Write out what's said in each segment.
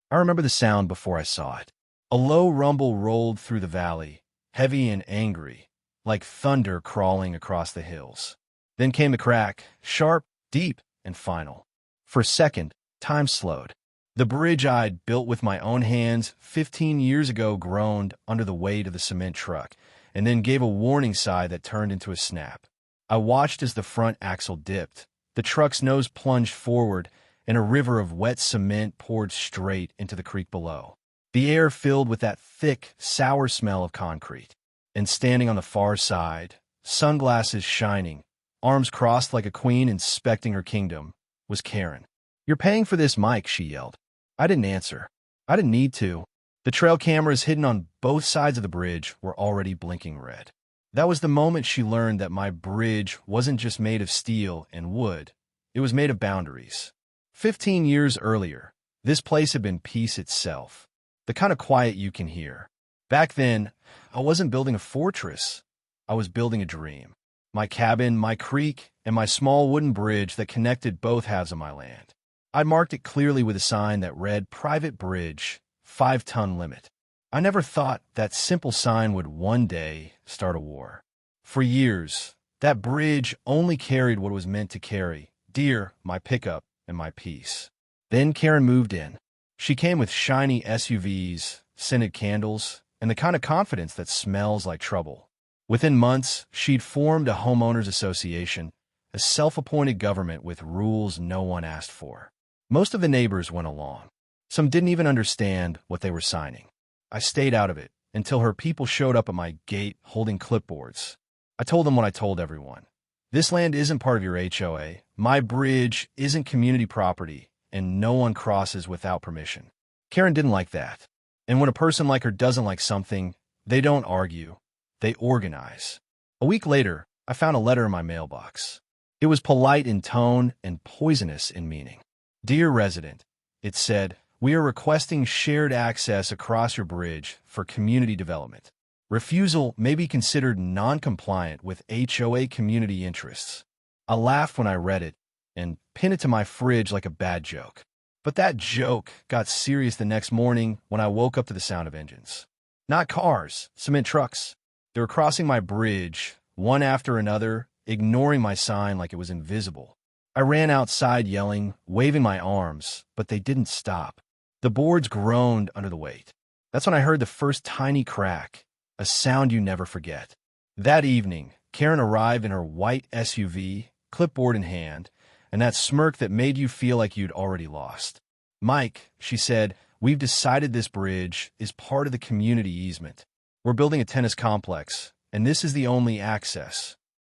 I remember the sound before I saw it. A low rumble rolled through the valley, heavy and angry, like thunder crawling across the hills. Then came the crack, sharp, deep, and final. For a second, time slowed. The bridge I'd built with my own hands 15 years ago groaned under the weight of the cement truck, and then gave a warning sigh that turned into a snap. I watched as the front axle dipped, the truck's nose plunged forward, and a river of wet cement poured straight into the creek below. The air filled with that thick, sour smell of concrete. And standing on the far side, sunglasses shining, arms crossed like a queen inspecting her kingdom, was Karen. "You're paying for this, Mike," she yelled. I didn't answer. I didn't need to. The trail cameras hidden on both sides of the bridge were already blinking red. That was the moment she learned that my bridge wasn't just made of steel and wood. It was made of boundaries. 15 years earlier, this place had been peace itself, the kind of quiet you can hear. Back then, I wasn't building a fortress. I was building a dream. My cabin, my creek, and my small wooden bridge that connected both halves of my land. I marked it clearly with a sign that read, "Private Bridge, 5-ton limit." I never thought that simple sign would one day start a war. For years, that bridge only carried what it was meant to carry: deer, my pickup, and my peace. Then Karen moved in. She came with shiny SUVs, scented candles, and the kind of confidence that smells like trouble. Within months, she'd formed a homeowners association, a self-appointed government with rules no one asked for. Most of the neighbors went along. Some didn't even understand what they were signing. I stayed out of it until her people showed up at my gate holding clipboards. I told them what I told everyone. This land isn't part of your HOA. My bridge isn't community property, and no one crosses without permission. Karen didn't like that. And when a person like her doesn't like something, they don't argue. They organize. A week later, I found a letter in my mailbox. It was polite in tone and poisonous in meaning. "Dear resident," it said, "we are requesting shared access across your bridge for community development. Refusal may be considered non-compliant with HOA community interests." I laughed when I read it and pinned it to my fridge like a bad joke. But that joke got serious the next morning when I woke up to the sound of engines. Not cars, cement trucks. They were crossing my bridge, one after another, ignoring my sign like it was invisible. I ran outside yelling, waving my arms, but they didn't stop. The boards groaned under the weight. That's when I heard the first tiny crack, a sound you never forget. That evening, Karen arrived in her white SUV, clipboard in hand, and that smirk that made you feel like you'd already lost. "Mike," she said, "we've decided this bridge is part of the community easement. We're building a tennis complex, and this is the only access."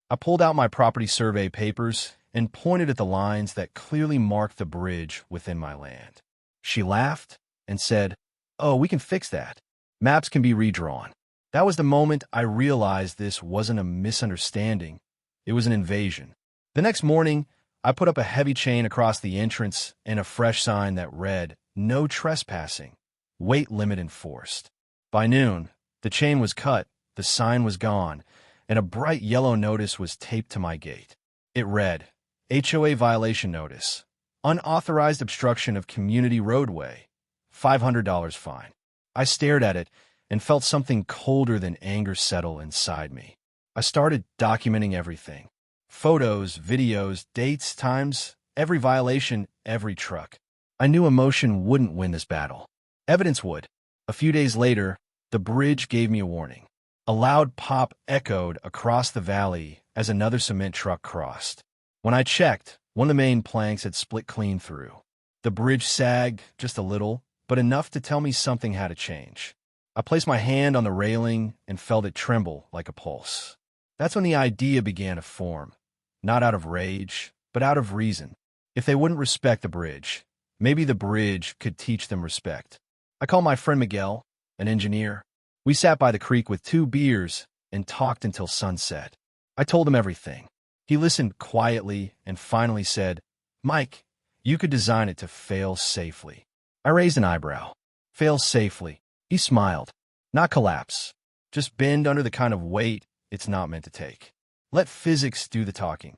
I pulled out my property survey papers and pointed at the lines that clearly marked the bridge within my land. She laughed and said, "Oh, we can fix that. Maps can be redrawn." That was the moment I realized this wasn't a misunderstanding. It was an invasion. The next morning, I put up a heavy chain across the entrance and a fresh sign that read, "No trespassing. Weight limit enforced." By noon, the chain was cut, the sign was gone, and a bright yellow notice was taped to my gate. It read, "HOA violation notice. Unauthorized obstruction of community roadway. $500 fine." I stared at it and felt something colder than anger settle inside me. I started documenting everything. Photos, videos, dates, times, every violation, every truck. I knew emotion wouldn't win this battle. Evidence would. A few days later, the bridge gave me a warning. A loud pop echoed across the valley as another cement truck crossed. When I checked, one of the main planks had split clean through. The bridge sagged just a little, but enough to tell me something had to change. I placed my hand on the railing and felt it tremble like a pulse. That's when the idea began to form. Not out of rage, but out of reason. If they wouldn't respect the bridge, maybe the bridge could teach them respect. I called my friend Miguel, an engineer. We sat by the creek with 2 beers and talked until sunset. I told him everything. He listened quietly and finally said, "Mike, you could design it to fail safely." I raised an eyebrow. Fail safely. He smiled. Not collapse. Just bend under the kind of weight it's not meant to take. Let physics do the talking.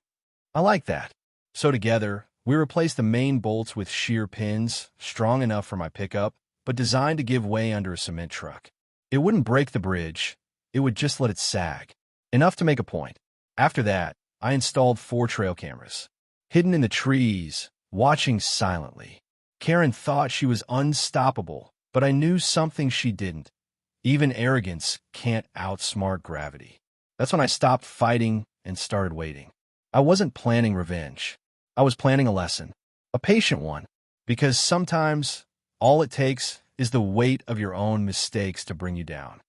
I like that. So together, We replaced the main bolts with shear pins, strong enough for my pickup, but designed to give way under a cement truck. It wouldn't break the bridge, it would just let it sag. Enough to make a point. After that, I installed 4 trail cameras. Hidden in the trees, watching silently. Karen thought she was unstoppable, but I knew something she didn't. Even arrogance can't outsmart gravity. That's when I stopped fighting and started waiting. I wasn't planning revenge. I was planning a lesson. A patient one. Because sometimes, all it takes is the weight of your own mistakes to bring you down.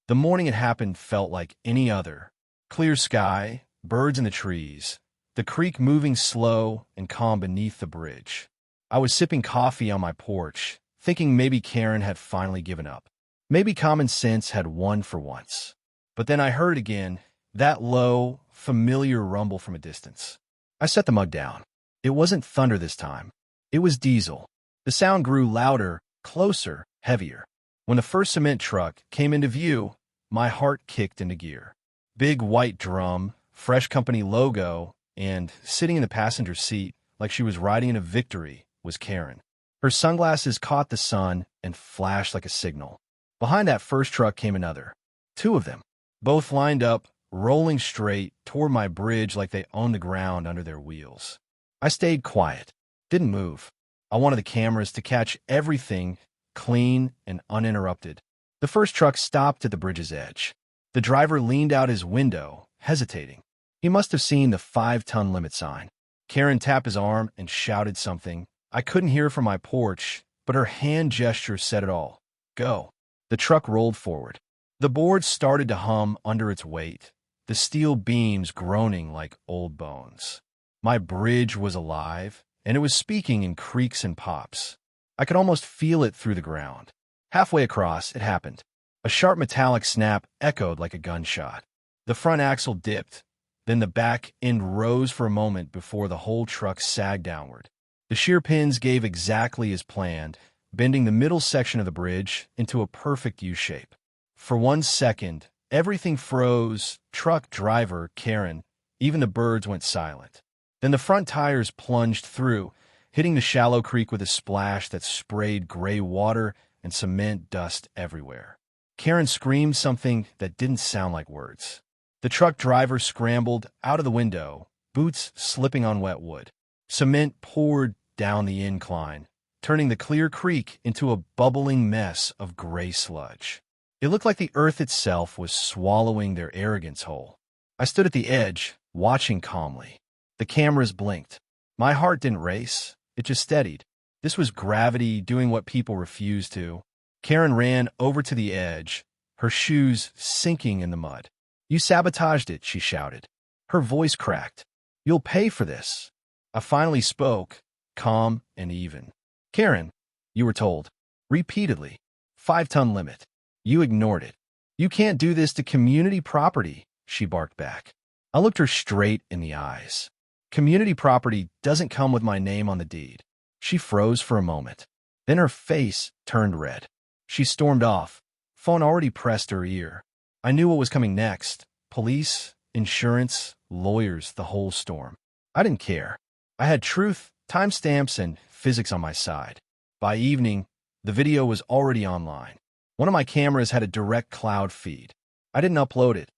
The morning it happened felt like any other. Clear sky, birds in the trees, the creek moving slow and calm beneath the bridge. I was sipping coffee on my porch, thinking maybe Karen had finally given up. Maybe common sense had won for once. But then I heard again, that low, familiar rumble from a distance. I set the mug down. It wasn't thunder this time. It was diesel. The sound grew louder, closer, heavier. When the first cement truck came into view, my heart kicked into gear. Big white drum, fresh company logo, and sitting in the passenger seat like she was riding in a victory was Karen. Her sunglasses caught the sun and flashed like a signal. Behind that first truck came another. 2 of them, both lined up, rolling straight toward my bridge like they owned the ground under their wheels. I stayed quiet, didn't move. I wanted the cameras to catch everything clean and uninterrupted. The first truck stopped at the bridge's edge. The driver leaned out his window, hesitating. He must have seen the 5-ton limit sign. Karen tapped his arm and shouted something. I couldn't hear from my porch, but her hand gesture said it all. Go. The truck rolled forward. The board started to hum under its weight, the steel beams groaning like old bones. My bridge was alive, and it was speaking in creaks and pops. I could almost feel it through the ground. Halfway across, it happened. A sharp metallic snap echoed like a gunshot. The front axle dipped, then the back end rose for a moment before the whole truck sagged downward. The shear pins gave exactly as planned, bending the middle section of the bridge into a perfect U-shape. For 1 second, everything froze, truck, driver, Karen, even the birds went silent. Then the front tires plunged through, hitting the shallow creek with a splash that sprayed gray water and cement dust everywhere. Karen screamed something that didn't sound like words. The truck driver scrambled out of the window, boots slipping on wet wood. Cement poured down the incline, turning the clear creek into a bubbling mess of gray sludge. It looked like the earth itself was swallowing their arrogance whole. I stood at the edge, watching calmly. The cameras blinked. My heart didn't race, it just steadied. This was gravity doing what people refuse to. Karen ran over to the edge, her shoes sinking in the mud. You sabotaged it, she shouted. Her voice cracked. You'll pay for this. I finally spoke, calm and even. Karen, you were told. Repeatedly. 5-ton limit. You ignored it. You can't do this to community property, she barked back. I looked her straight in the eyes. Community property doesn't come with my name on the deed. She froze for a moment. Then her face turned red. She stormed off. Phone already pressed her ear. I knew what was coming next. Police, insurance, lawyers, the whole storm. I didn't care. I had truth, timestamps, and physics on my side. By evening, the video was already online. One of my cameras had a direct cloud feed. I didn't upload it.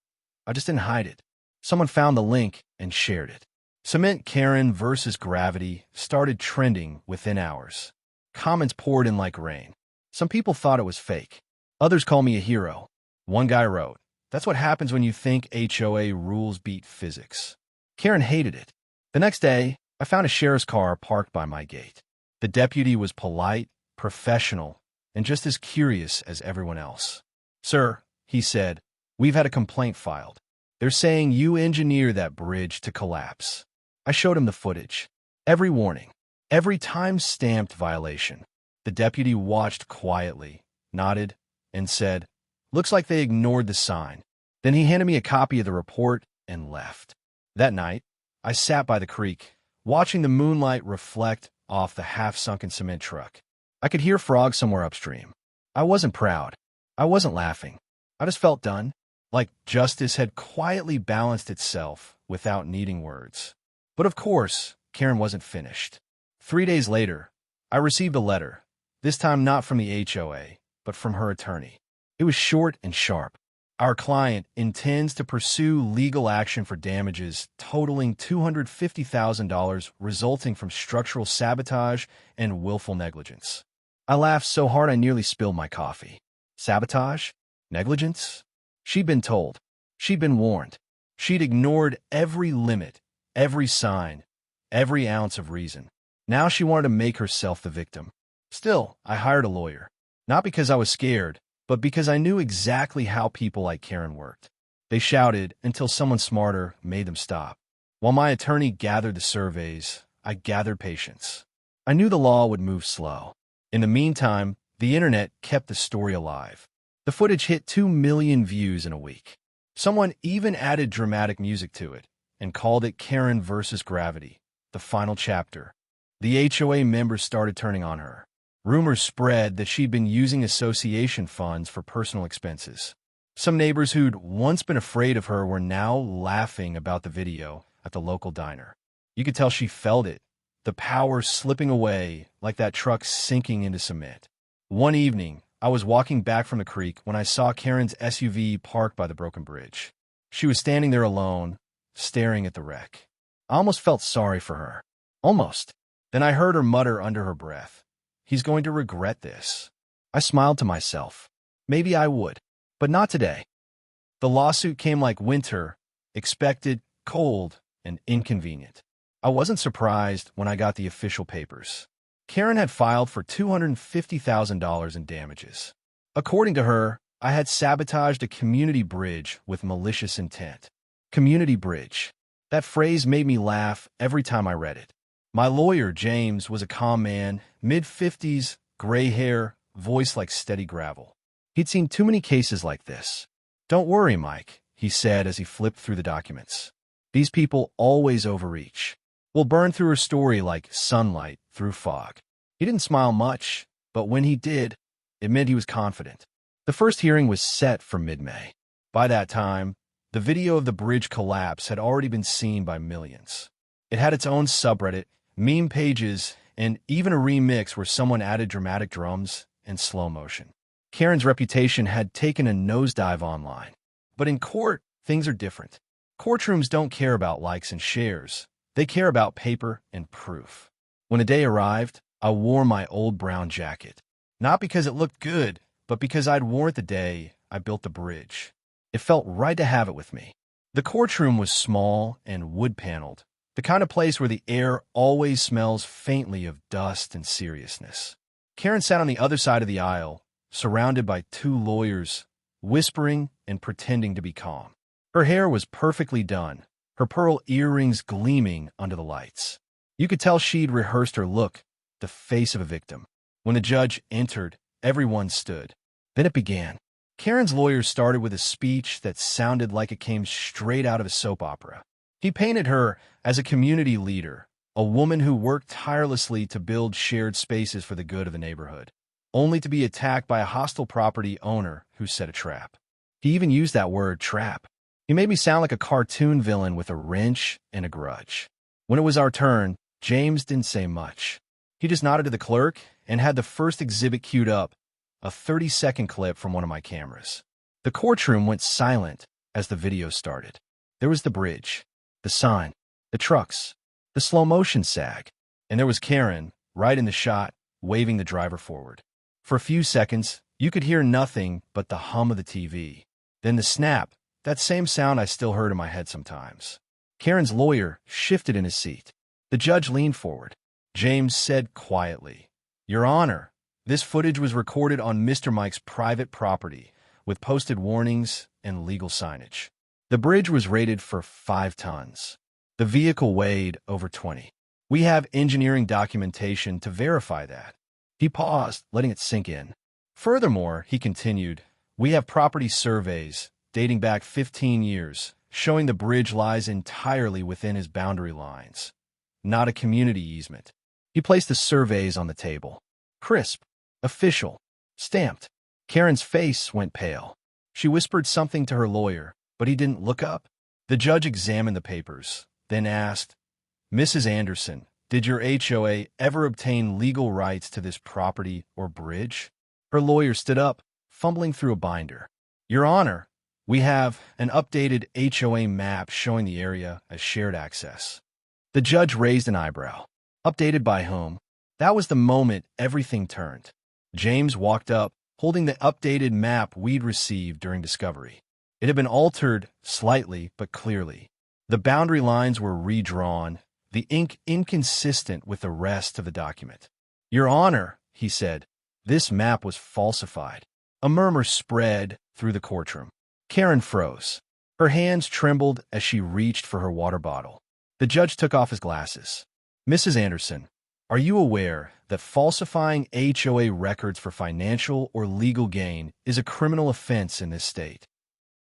I just didn't hide it. Someone found the link and shared it. Cement Karen versus Gravity started trending within hours. Comments poured in like rain. Some people thought it was fake. Others called me a hero. One guy wrote, "That's what happens when you think HOA rules beat physics." Karen hated it. The next day, I found a sheriff's car parked by my gate. The deputy was polite, professional, and just as curious as everyone else. "Sir," he said, "we've had a complaint filed. They're saying you engineered that bridge to collapse." I showed him the footage. Every warning, every time-stamped violation. The deputy watched quietly, nodded, and said, "Looks like they ignored the sign." Then he handed me a copy of the report and left. That night, I sat by the creek, watching the moonlight reflect off the half-sunken cement truck. I could hear frogs somewhere upstream. I wasn't proud. I wasn't laughing. I just felt done, like justice had quietly balanced itself without needing words. But of course, Karen wasn't finished. 3 days later, I received a letter, this time not from the HOA, but from her attorney. It was short and sharp. Our client intends to pursue legal action for damages totaling $250,000 resulting from structural sabotage and willful negligence. I laughed so hard I nearly spilled my coffee. Sabotage? Negligence? She'd been told. She'd been warned. She'd ignored every limit, every sign, every ounce of reason. Now she wanted to make herself the victim. Still, I hired a lawyer. Not because I was scared, but because I knew exactly how people like Karen worked. They shouted until someone smarter made them stop. While my attorney gathered the surveys, I gathered patience. I knew the law would move slow. In the meantime, the internet kept the story alive. The footage hit 2 million views in a week. Someone even added dramatic music to it and called it Karen versus Gravity, the final chapter. The HOA members started turning on her. Rumors spread that she'd been using association funds for personal expenses. Some neighbors who'd once been afraid of her were now laughing about the video at the local diner. You could tell she felt it, the power slipping away like that truck sinking into cement. One evening, I was walking back from the creek when I saw Karen's SUV parked by the broken bridge. She was standing there alone, staring at the wreck. I almost felt sorry for her. Almost. Then I heard her mutter under her breath, "He's going to regret this." I smiled to myself. Maybe I would, but not today. The lawsuit came like winter, expected, cold, and inconvenient. I wasn't surprised when I got the official papers. Karen had filed for $250,000 in damages. According to her, I had sabotaged a community bridge with malicious intent. Community bridge. That phrase made me laugh every time I read it. My lawyer, James, was a calm man, mid-50s, gray hair, voice like steady gravel. He'd seen too many cases like this. "Don't worry, Mike," he said as he flipped through the documents. "These people always overreach. We'll burn through her story like sunlight through fog." He didn't smile much, but when he did, it meant he was confident. The first hearing was set for mid-May. By that time, the video of the bridge collapse had already been seen by millions. It had its own subreddit, meme pages, and even a remix where someone added dramatic drums and slow motion. Karen's reputation had taken a nosedive online. But in court, things are different. Courtrooms don't care about likes and shares. They care about paper and proof. When the day arrived, I wore my old brown jacket. Not because it looked good, but because I'd worn it the day I built the bridge. It felt right to have it with me. The courtroom was small and wood-paneled, the kind of place where the air always smells faintly of dust and seriousness. Karen sat on the other side of the aisle, surrounded by 2 lawyers, whispering and pretending to be calm. Her hair was perfectly done, her pearl earrings gleaming under the lights. You could tell she'd rehearsed her look, the face of a victim. When the judge entered, everyone stood. Then it began. Karen's lawyer started with a speech that sounded like it came straight out of a soap opera. He painted her as a community leader, a woman who worked tirelessly to build shared spaces for the good of the neighborhood, only to be attacked by a hostile property owner who set a trap. He even used that word, trap. He made me sound like a cartoon villain with a wrench and a grudge. When it was our turn, James didn't say much. He just nodded to the clerk and had the first exhibit queued up, a 30-second clip from one of my cameras. The courtroom went silent as the video started. There was the bridge, the sign, the trucks, the slow-motion sag, and there was Karen, right in the shot, waving the driver forward. For a few seconds, you could hear nothing but the hum of the TV. Then the snap, that same sound I still heard in my head sometimes. Karen's lawyer shifted in his seat. The judge leaned forward. James said quietly, "Your Honor, this footage was recorded on Mr. Mike's private property, with posted warnings and legal signage. The bridge was rated for 5 tons. The vehicle weighed over 20. We have engineering documentation to verify that." He paused, letting it sink in. "Furthermore," he continued, "we have property surveys dating back 15 years, showing the bridge lies entirely within his boundary lines, not a community easement." He placed the surveys on the table. Crisp, official, stamped. Karen's face went pale. She whispered something to her lawyer, but he didn't look up. The judge examined the papers, then asked, Mrs. Anderson, did your HOA ever obtain legal rights to this property or bridge? Her lawyer stood up, fumbling through a binder. Your Honor, we have an updated HOA map showing the area as shared access. The judge raised an eyebrow. Updated by whom? That was the moment everything turned. James walked up, holding the updated map we'd received during discovery. It had been altered slightly but clearly. The boundary lines were redrawn, the ink inconsistent with the rest of the document. Your Honor, he said, this map was falsified. A murmur spread through the courtroom. Karen froze. Her hands trembled as she reached for her water bottle. The judge took off his glasses. Mrs. Anderson, are you aware that falsifying HOA records for financial or legal gain is a criminal offense in this state?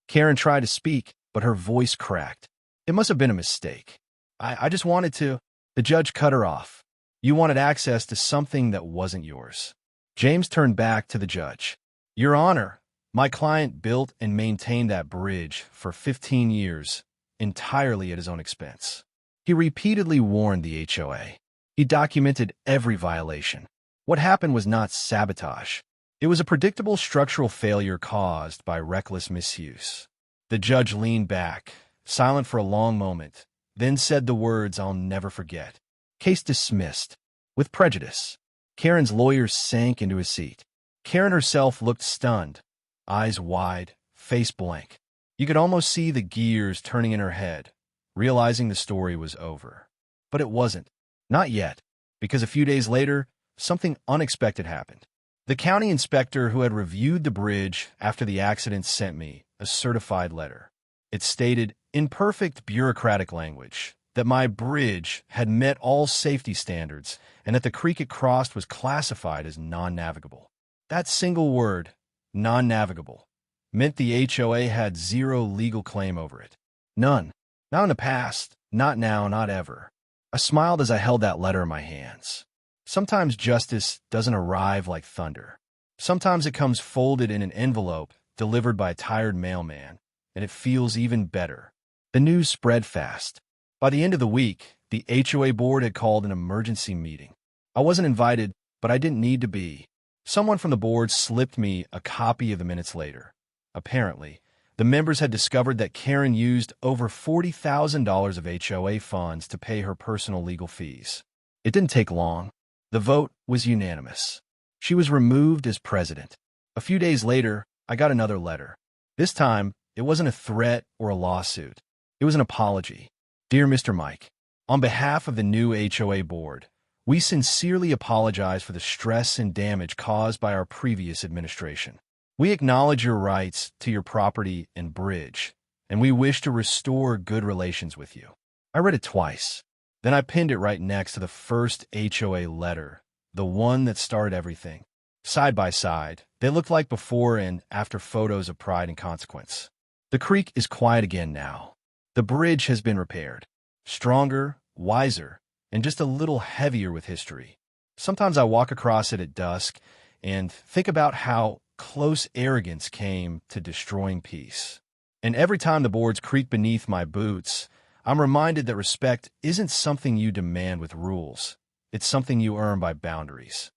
Karen tried to speak, but her voice cracked. It must have been a mistake. I just wanted to. The judge cut her off. You wanted access to something that wasn't yours. James turned back to the judge. Your Honor, my client built and maintained that bridge for 15 years, entirely at his own expense. He repeatedly warned the HOA. He documented every violation. What happened was not sabotage. It was a predictable structural failure caused by reckless misuse. The judge leaned back, silent for a long moment, then said the words I'll never forget. Case dismissed. With prejudice. Karen's lawyer sank into his seat. Karen herself looked stunned, eyes wide, face blank. You could almost see the gears turning in her head, realizing the story was over. But it wasn't. Not yet, because a few days later, something unexpected happened. The county inspector who had reviewed the bridge after the accident sent me a certified letter. It stated, in perfect bureaucratic language, that my bridge had met all safety standards and that the creek it crossed was classified as non-navigable. That single word, non-navigable, meant the HOA had zero legal claim over it. None. Not in the past, not now, not ever. I smiled as I held that letter in my hands. Sometimes justice doesn't arrive like thunder. Sometimes it comes folded in an envelope delivered by a tired mailman, and it feels even better. The news spread fast. By the end of the week, the HOA board had called an emergency meeting. I wasn't invited, but I didn't need to be. Someone from the board slipped me a copy of the minutes later. Apparently, the members had discovered that Karen used over $40,000 of HOA funds to pay her personal legal fees. It didn't take long. The vote was unanimous. She was removed as president. A few days later, I got another letter. This time, it wasn't a threat or a lawsuit. It was an apology. Dear Mr. Mike, on behalf of the new HOA board, we sincerely apologize for the stress and damage caused by our previous administration. We acknowledge your rights to your property and bridge, and we wish to restore good relations with you. I read it twice. Then I pinned it right next to the first HOA letter, the one that started everything. Side by side, they looked like before and after photos of pride and consequence. The creek is quiet again now. The bridge has been repaired. Stronger, wiser, and just a little heavier with history. Sometimes I walk across it at dusk and think about how close arrogance came to destroying peace. And every time the boards creak beneath my boots, I'm reminded that respect isn't something you demand with rules. It's something you earn by boundaries.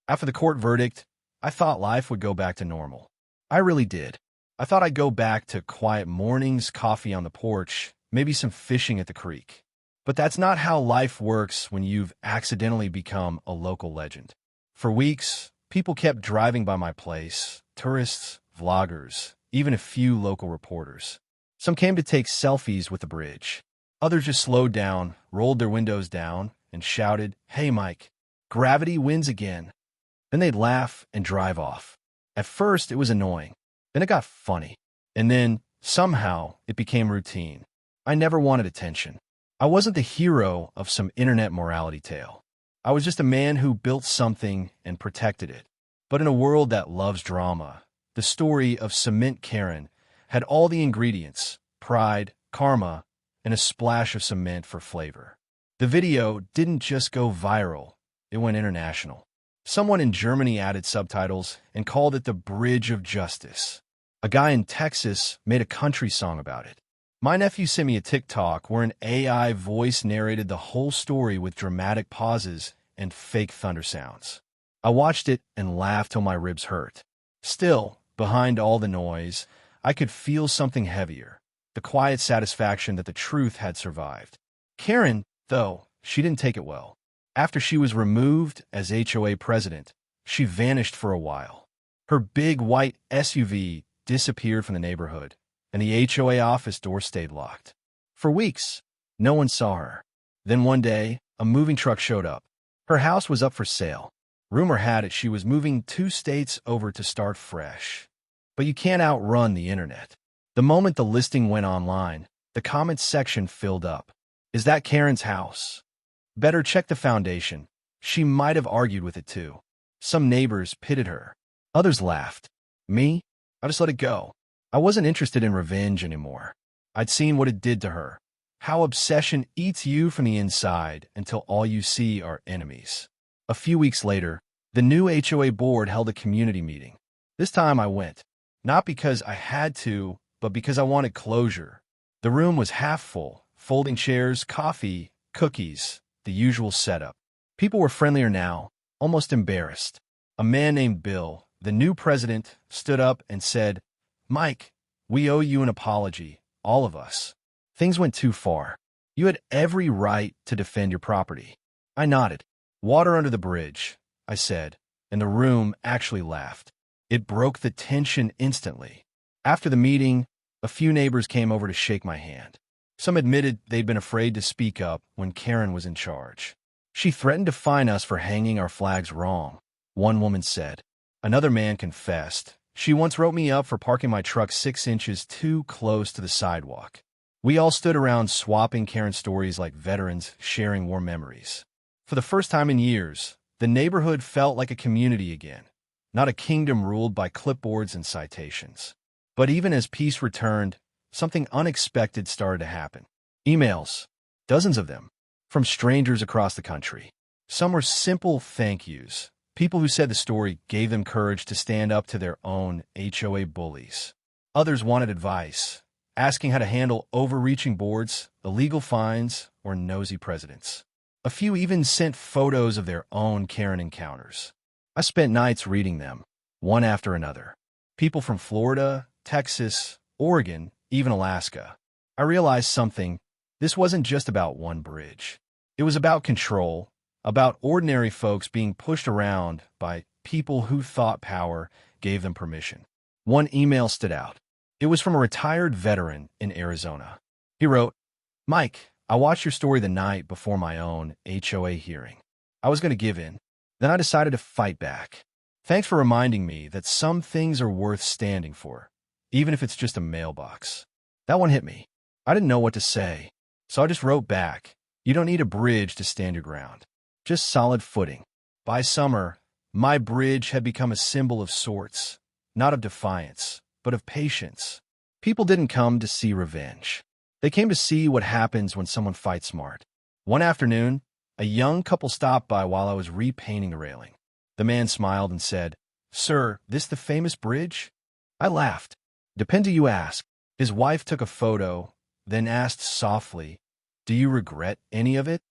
After the court verdict, I thought life would go back to normal. I really did. I thought I'd go back to quiet mornings, coffee on the porch, maybe some fishing at the creek. But that's not how life works when you've accidentally become a local legend. For weeks, people kept driving by my place, tourists, vloggers, even a few local reporters. Some came to take selfies with the bridge. Others just slowed down, rolled their windows down, and shouted, "Hey, Mike, gravity wins again." Then they'd laugh and drive off. At first, it was annoying. Then it got funny. And then, somehow, it became routine. I never wanted attention. I wasn't the hero of some internet morality tale. I was just a man who built something and protected it. But in a world that loves drama, the story of Cement Karen had all the ingredients: pride, karma, and a splash of cement for flavor. The video didn't just go viral, it went international. Someone in Germany added subtitles and called it the Bridge of Justice. A guy in Texas made a country song about it. My nephew sent me a TikTok where an AI voice narrated the whole story with dramatic pauses and fake thunder sounds. I watched it and laughed till my ribs hurt. Still, behind all the noise, I could feel something heavier, the quiet satisfaction that the truth had survived. Karen, though, she didn't take it well. After she was removed as HOA president, she vanished for a while. Her big white SUV disappeared from the neighborhood, and the HOA office door stayed locked. For weeks, no one saw her. Then one day, a moving truck showed up. Her house was up for sale. Rumor had it she was moving 2 states over to start fresh. But you can't outrun the internet. The moment the listing went online, the comments section filled up. Is that Karen's house? Better check the foundation. She might have argued with it too. Some neighbors pitied her. Others laughed. Me? I just let it go. I wasn't interested in revenge anymore. I'd seen what it did to her. How obsession eats you from the inside until all you see are enemies. A few weeks later, the new HOA board held a community meeting. This time I went, not because I had to, but because I wanted closure. The room was half full, folding chairs, coffee, cookies, the usual setup. People were friendlier now, almost embarrassed. A man named Bill, the new president, stood up and said, "Mike, we owe you an apology, all of us. Things went too far. You had every right to defend your property." I nodded. "Water under the bridge," I said, and the room actually laughed. It broke the tension instantly. After the meeting, a few neighbors came over to shake my hand. Some admitted they'd been afraid to speak up when Karen was in charge. "She threatened to fine us for hanging our flags wrong," one woman said. Another man confessed. "She once wrote me up for parking my truck 6 inches too close to the sidewalk." We all stood around swapping Karen's stories like veterans sharing war memories. For the first time in years, the neighborhood felt like a community again, not a kingdom ruled by clipboards and citations. But even as peace returned, something unexpected started to happen. Emails, dozens of them, from strangers across the country. Some were simple thank yous. People who said the story gave them courage to stand up to their own HOA bullies. Others wanted advice, asking how to handle overreaching boards, illegal fines, or nosy presidents. A few even sent photos of their own Karen encounters. I spent nights reading them, one after another. People from Florida, Texas, Oregon, even Alaska. I realized something. This wasn't just about one bridge. It was about control, about ordinary folks being pushed around by people who thought power gave them permission. One email stood out. It was from a retired veteran in Arizona. He wrote, "Mike, I watched your story the night before my own HOA hearing. I was going to give in. Then I decided to fight back. Thanks for reminding me that some things are worth standing for, even if it's just a mailbox." That one hit me. I didn't know what to say, so I just wrote back, "You don't need a bridge to stand your ground. Just solid footing." By summer, my bridge had become a symbol of sorts, not of defiance, but of patience. People didn't come to see revenge. They came to see what happens when someone fights smart. One afternoon, a young couple stopped by while I was repainting the railing. The man smiled and said, "Sir, this the famous bridge?" I laughed. "Depends who you ask." His wife took a photo, then asked softly, "Do you regret any of it?"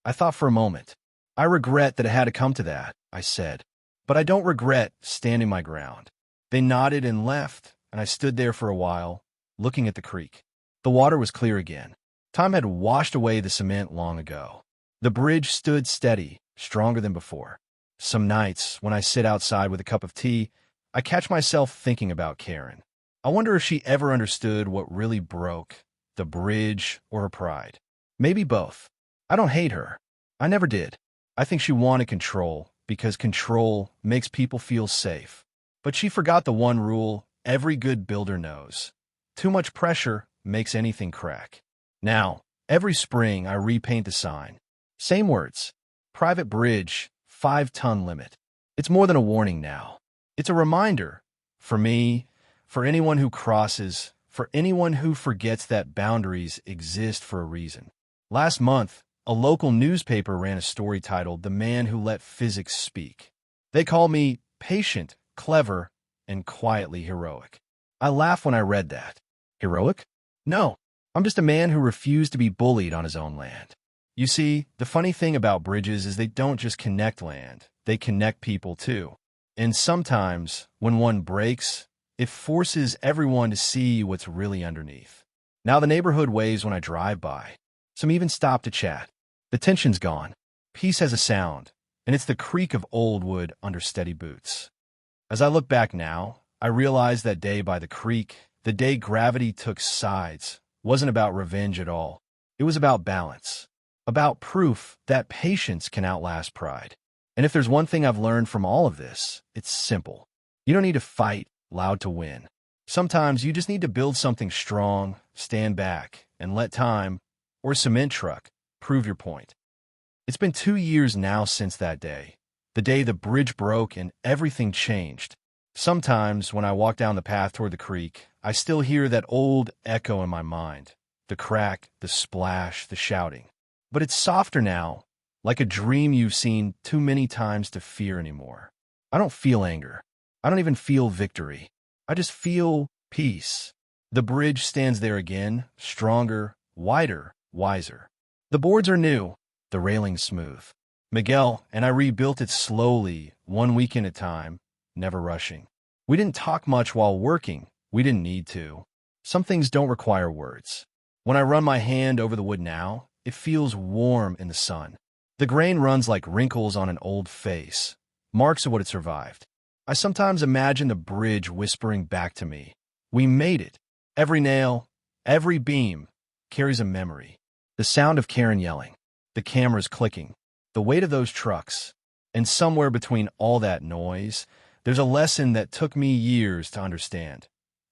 I thought for a moment. "I regret that it had to come to that," I said. "But I don't regret standing my ground." They nodded and left, and I stood there for a while, looking at the creek. The water was clear again. Time had washed away the cement long ago. The bridge stood steady, stronger than before. Some nights, when I sit outside with a cup of tea, I catch myself thinking about Karen. I wonder if she ever understood what really broke, the bridge or her pride. Maybe both. I don't hate her. I never did. I think she wanted control, because control makes people feel safe. But she forgot the one rule every good builder knows. Too much pressure makes anything crack. Now, every spring I repaint the sign. Same words. Private bridge, 5-ton limit. It's more than a warning now. It's a reminder. For me, for anyone who crosses, for anyone who forgets that boundaries exist for a reason. Last month, a local newspaper ran a story titled "The Man Who Let Physics Speak." They called me patient, clever, and quietly heroic. I laughed when I read that. Heroic? No. I'm just a man who refused to be bullied on his own land. You see, the funny thing about bridges is they don't just connect land, they connect people too. And sometimes, when one breaks, it forces everyone to see what's really underneath. Now the neighborhood waves when I drive by. Some even stop to chat. The tension's gone. Peace has a sound, and it's the creak of old wood under steady boots. As I look back now, I realize that day by the creek, the day gravity took sides, wasn't about revenge at all. It was about balance, about proof that patience can outlast pride. And if there's one thing I've learned from all of this, it's simple. You don't need to fight loud to win. Sometimes you just need to build something strong, stand back, and let time, or a cement truck, prove your point. It's been 2 years now since that day, the day the bridge broke and everything changed. Sometimes when I walk down the path toward the creek, I still hear that old echo in my mind, the crack, the splash, the shouting. But it's softer now, like a dream you've seen too many times to fear anymore. I don't feel anger. I don't even feel victory. I just feel peace. The bridge stands there again, stronger, wider, wiser. The boards are new, the railings smooth. Miguel and I rebuilt it slowly, 1 week at a time, never rushing. We didn't talk much while working. We didn't need to. Some things don't require words. When I run my hand over the wood now, it feels warm in the sun. The grain runs like wrinkles on an old face, marks of what it survived. I sometimes imagine the bridge whispering back to me, "We made it." Every nail, every beam carries a memory. The sound of Karen yelling, the cameras clicking, the weight of those trucks. And somewhere between all that noise, there's a lesson that took me years to understand.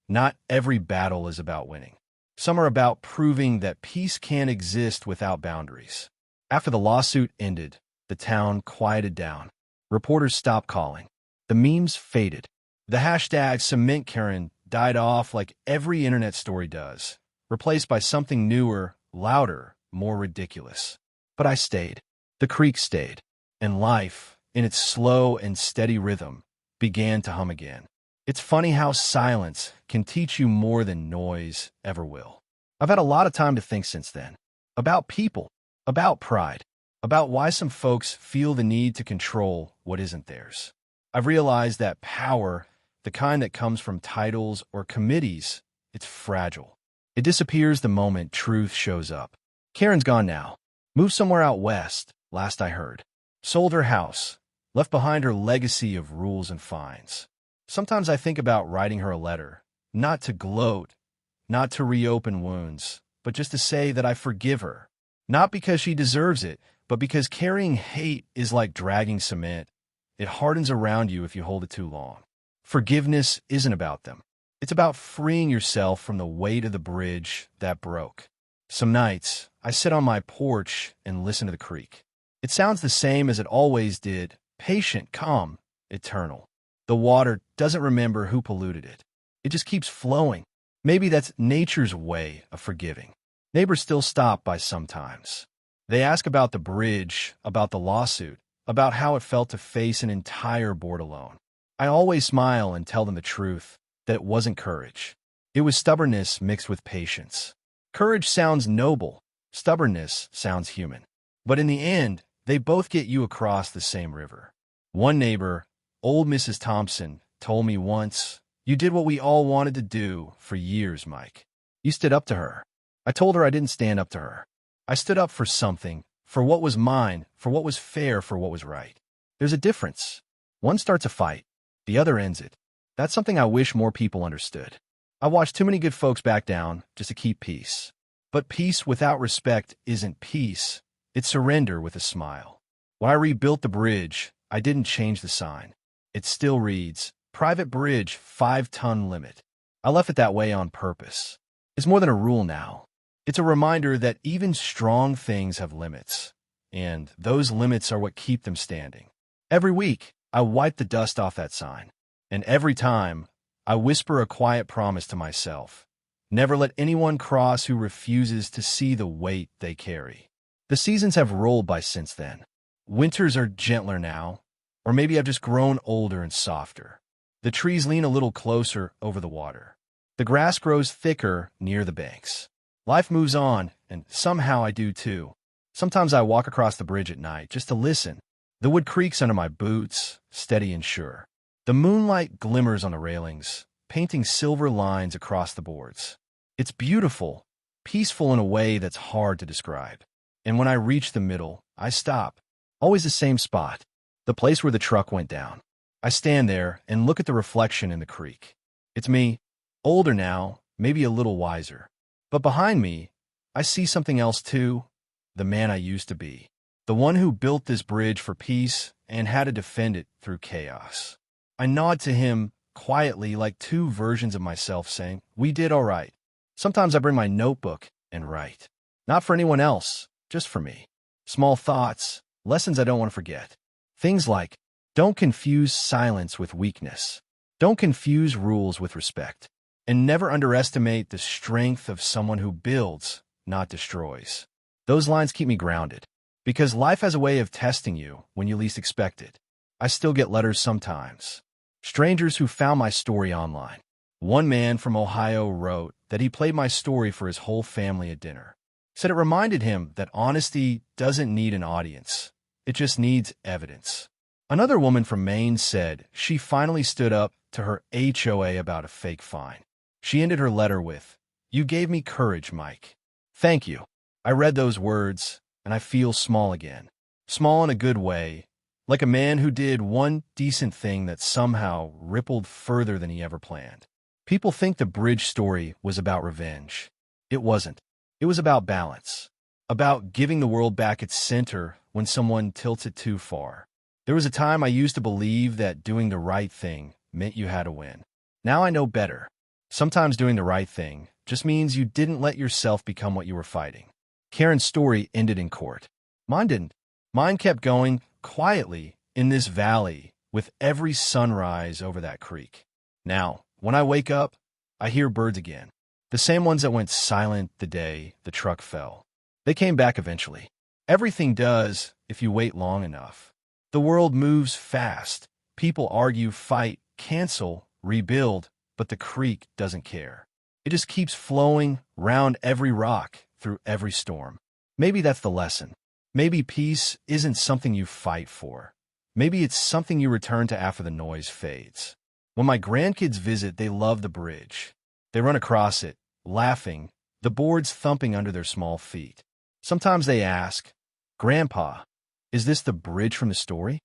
Not every battle is about winning. Some are about proving that peace can't exist without boundaries. After the lawsuit ended, the town quieted down. Reporters stopped calling. The memes faded. The hashtag Cement Karen died off like every internet story does, replaced by something newer, louder, more ridiculous. But I stayed. The creek stayed. And life, in its slow and steady rhythm, began to hum again. It's funny how silence can teach you more than noise ever will. I've had a lot of time to think since then. About people, about pride, about why some folks feel the need to control what isn't theirs. I've realized that power, the kind that comes from titles or committees, it's fragile. It disappears the moment truth shows up. Karen's gone now. Moved somewhere out west, last I heard. Sold her house, left behind her legacy of rules and fines. Sometimes I think about writing her a letter, not to gloat, not to reopen wounds, but just to say that I forgive her. Not because she deserves it, but because carrying hate is like dragging cement. It hardens around you if you hold it too long. Forgiveness isn't about them. It's about freeing yourself from the weight of the bridge that broke. Some nights, I sit on my porch and listen to the creek. It sounds the same as it always did, patient, calm, eternal. The water doesn't remember who polluted it. It just keeps flowing. Maybe that's nature's way of forgiving. Neighbors still stop by sometimes. They ask about the bridge, about the lawsuit, about how it felt to face an entire board alone. I always smile and tell them the truth, that it wasn't courage. It was stubbornness mixed with patience. Courage sounds noble. Stubbornness sounds human. But in the end, they both get you across the same river. One neighbor, old Mrs. Thompson, told me once, "You did what we all wanted to do for years, Mike. You stood up to her." I told her I didn't stand up to her. I stood up for something, for what was mine, for what was fair, for what was right. There's a difference. One starts a fight, the other ends it. That's something I wish more people understood. I watched too many good folks back down just to keep peace. But peace without respect isn't peace. It's surrender with a smile. When I rebuilt the bridge, I didn't change the sign. It still reads, "Private Bridge, 5-ton limit." I left it that way on purpose. It's more than a rule now. It's a reminder that even strong things have limits, and those limits are what keep them standing. Every week, I wipe the dust off that sign, and every time, I whisper a quiet promise to myself. Never let anyone cross who refuses to see the weight they carry. The seasons have rolled by since then. Winters are gentler now, or maybe I've just grown older and softer. The trees lean a little closer over the water. The grass grows thicker near the banks. Life moves on, and somehow I do too. Sometimes I walk across the bridge at night just to listen. The wood creaks under my boots, steady and sure. The moonlight glimmers on the railings, painting silver lines across the boards. It's beautiful, peaceful in a way that's hard to describe. And when I reach the middle, I stop. Always the same spot, the place where the truck went down. I stand there and look at the reflection in the creek. It's me, older now, maybe a little wiser. But behind me, I see something else too, the man I used to be. The one who built this bridge for peace and had to defend it through chaos. I nod to him quietly like two versions of myself saying, we did all right. Sometimes I bring my notebook and write. Not for anyone else, just for me. Small thoughts, lessons I don't want to forget. Things like, don't confuse silence with weakness. Don't confuse rules with respect. And never underestimate the strength of someone who builds, not destroys. Those lines keep me grounded. Because life has a way of testing you when you least expect it. I still get letters sometimes. Strangers who found my story online. One man from Ohio wrote that he played my story for his whole family at dinner. Said it reminded him that honesty doesn't need an audience. It just needs evidence. Another woman from Maine said she finally stood up to her HOA about a fake fine. She ended her letter with, "You gave me courage, Mike. Thank you." I read those words, and I feel small again. Small in a good way, like a man who did one decent thing that somehow rippled further than he ever planned. People think the bridge story was about revenge. It wasn't. It was about balance. About giving the world back its center when someone tilts it too far. There was a time I used to believe that doing the right thing meant you had to win. Now I know better. Sometimes doing the right thing just means you didn't let yourself become what you were fighting. Karen's story ended in court. Mine didn't. Mine kept going quietly in this valley with every sunrise over that creek. Now, when I wake up, I hear birds again. The same ones that went silent the day the truck fell. They came back eventually. Everything does if you wait long enough. The world moves fast. People argue, fight, cancel, rebuild, but the creek doesn't care. It just keeps flowing round every rock, through every storm. Maybe that's the lesson. Maybe peace isn't something you fight for. Maybe it's something you return to after the noise fades. When my grandkids visit, they love the bridge. They run across it, laughing, the boards thumping under their small feet. Sometimes they ask, "Grandpa, is this the bridge from the story?"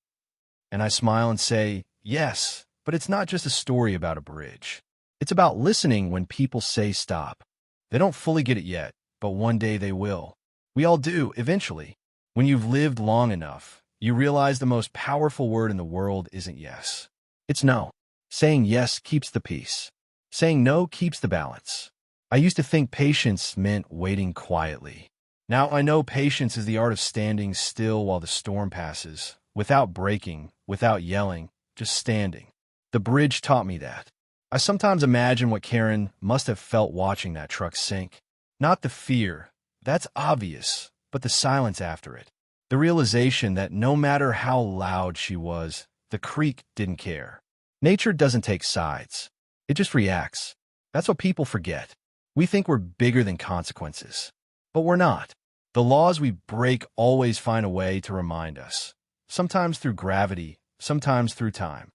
And I smile and say, yes, but it's not just a story about a bridge. It's about listening when people say stop. They don't fully get it yet, but one day they will. We all do, eventually. When you've lived long enough, you realize the most powerful word in the world isn't yes. It's no. Saying yes keeps the peace. Saying no keeps the balance. I used to think patience meant waiting quietly. Now I know patience is the art of standing still while the storm passes, without breaking, without yelling, just standing. The bridge taught me that. I sometimes imagine what Karen must have felt watching that truck sink. Not the fear, that's obvious, but the silence after it. The realization that no matter how loud she was, the creek didn't care. Nature doesn't take sides. It just reacts. That's what people forget. We think we're bigger than consequences. But we're not. The laws we break always find a way to remind us. Sometimes through gravity, sometimes through time.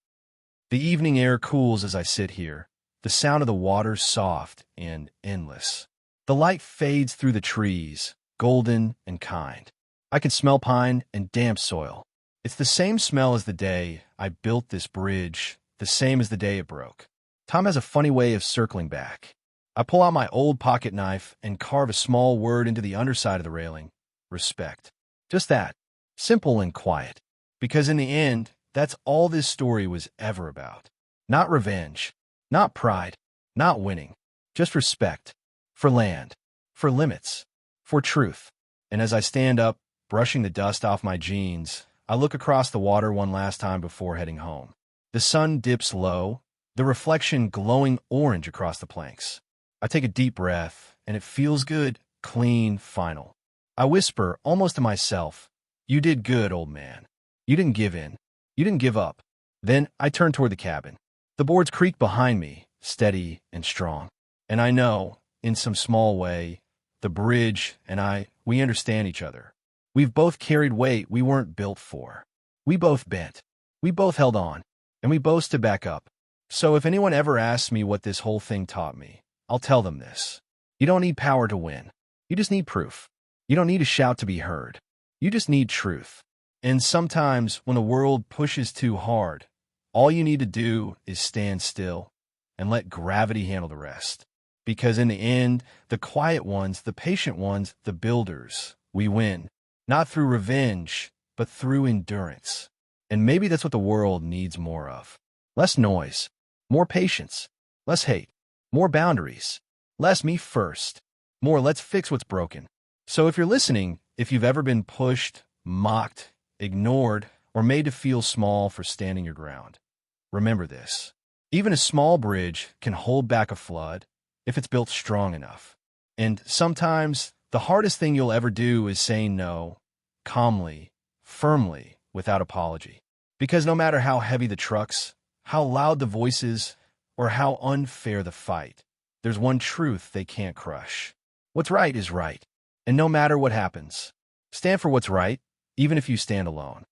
The evening air cools as I sit here, the sound of the water soft and endless. The light fades through the trees, golden and kind. I can smell pine and damp soil. It's the same smell as the day I built this bridge, the same as the day it broke. Time has a funny way of circling back. I pull out my old pocket knife and carve a small word into the underside of the railing. Respect. Just that. Simple and quiet. Because in the end, that's all this story was ever about. Not revenge. Not pride. Not winning. Just respect. For land. For limits. For truth. And as I stand up, brushing the dust off my jeans, I look across the water one last time before heading home. The sun dips low, the reflection glowing orange across the planks. I take a deep breath, and it feels good, clean, final. I whisper, almost to myself, "You did good, old man. You didn't give in. You didn't give up." Then I turn toward the cabin. The boards creak behind me, steady and strong. And I know, in some small way, The bridge and I, we understand each other. We've both carried weight we weren't built for. We both bent. We both held on. And we both stood back up. So if anyone ever asks me what this whole thing taught me, I'll tell them this. You don't need power to win. You just need proof. You don't need to shout to be heard. You just need truth. And sometimes when the world pushes too hard, all you need to do is stand still and let gravity handle the rest. Because in the end, the quiet ones, the patient ones, the builders, we win. Not through revenge, but through endurance. And maybe that's what the world needs more of. Less noise, more patience, less hate, more boundaries, less me first, more let's fix what's broken. So if you're listening, if you've ever been pushed, mocked, ignored, or made to feel small for standing your ground, remember this. Even a small bridge can hold back a flood if it's built strong enough. And sometimes the hardest thing you'll ever do is saying no, calmly, firmly, without apology. Because no matter how heavy the trucks, how loud the voices, or how unfair the fight, there's one truth they can't crush. What's right is right. And no matter what happens, stand for what's right, even if you stand alone.